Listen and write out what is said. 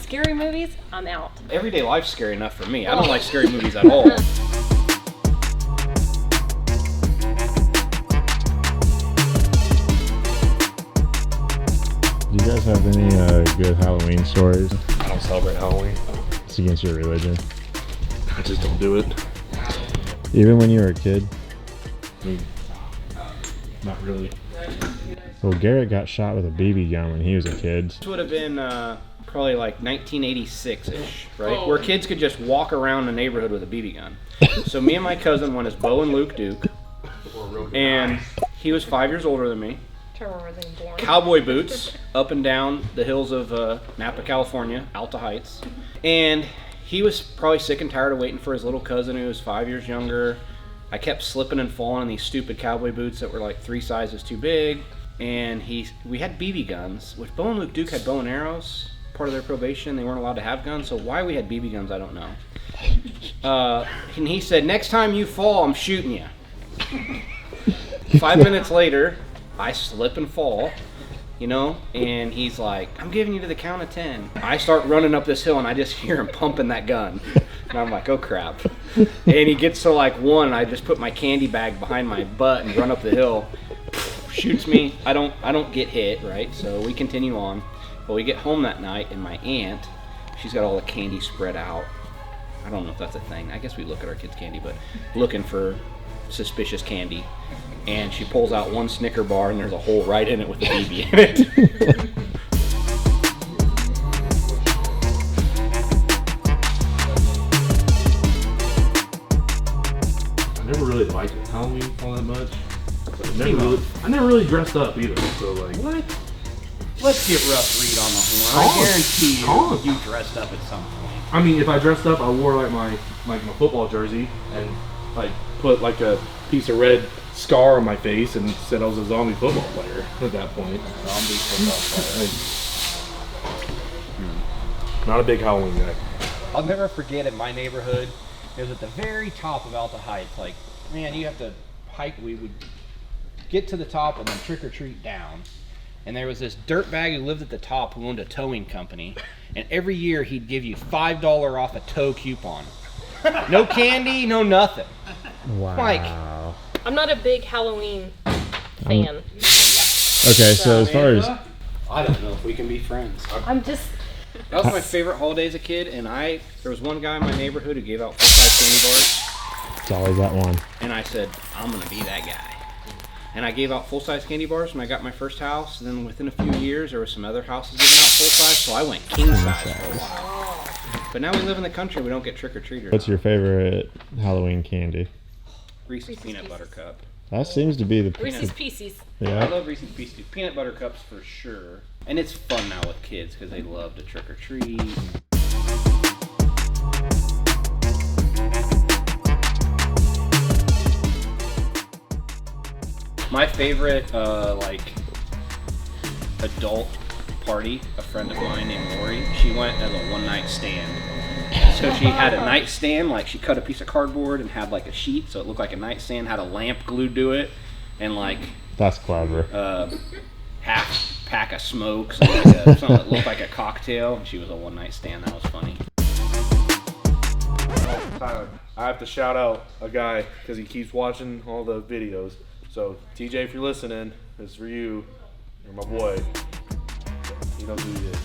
scary movies, I'm out. Everyday life's scary enough for me. I don't like scary movies at all. Do you guys have any good Halloween stories? I don't celebrate Halloween. It's against your religion. I just don't do it. Even when you were a kid? Not really. Well, Garrett got shot with a BB gun when he was a kid. This would have been probably like 1986-ish, right? Where kids could just walk around the neighborhood with a BB gun. So me and my cousin went as Bo and Luke Duke, and he was 5 years older than me. Cowboy boots up and down the hills of Napa, California, Alta Heights. And he was probably sick and tired of waiting for his little cousin who was 5 years younger. I kept slipping and falling in these stupid cowboy boots that were like 3 sizes too big. And we had BB guns, which Bo and Luke Duke had bow and arrows, part of their probation. They weren't allowed to have guns, so why we had BB guns, I don't know. And he said, next time you fall, I'm shooting you. 5 minutes later, I slip and fall, and he's like, I'm giving you to the count of 10. I start running up this hill, and I just hear him pumping that gun. And I'm like, oh, crap. And he gets to like 1, and I just put my candy bag behind my butt and run up the hill. Shoots me. I don't get hit, right? So we continue on. But we get home that night, and my aunt, she's got all the candy spread out. I don't know if that's a thing. I guess we look at our kids' candy, but looking for suspicious candy. And she pulls out one Snicker bar, and there's a hole right in it with a BB in it. I never really liked Halloween all that much. I never really dressed up either. So like, What? Let's get rough read on the horn. I guarantee you dressed up at some point. I mean, if I dressed up, I wore like my football jersey and like put like a piece of red scar on my face and said I was a zombie football player at that point. Zombie football player. Not a big Halloween guy. I'll never forget in my neighborhood, it was at the very top of Alta Heights. Like, man, you have to hike. We would get to the top and then trick or treat down. And there was this dirtbag who lived at the top who owned a towing company. And every year he'd give you $5 off a tow coupon. No candy, no nothing. Wow. Mike. I'm not a big Halloween fan. Okay, so as far as... I don't know if we can be friends. I'm just... That was my favorite holiday as a kid, and there was one guy in my neighborhood who gave out full-size candy bars. It's always that one. And I said, I'm going to be that guy. And I gave out full-size candy bars when I got my first house. And then within a few years, there were some other houses giving out full-size, so I went king-size for a while. But now we live in the country, we don't get trick-or-treaters. What's your favorite Halloween candy? Reese's Peanut Butter Cup. That seems to be the... Reese's Pieces. I Yeah. love Reese's Pieces. Peanut Butter Cups for sure. And it's fun now with kids because they love to trick-or-treat. My favorite, adult party, a friend of mine named Lori, she went as a one-night stand. So she had a nightstand, like she cut a piece of cardboard and had like a sheet so it looked like a nightstand, had a lamp glued to it, and like That's clever. half pack of smokes, something that looked like a cocktail, and she was a one-night stand. That was funny. Tyler, I have to shout out a guy because he keeps watching all the videos. So TJ, if you're listening, this is for you. You're my boy. You know who he is.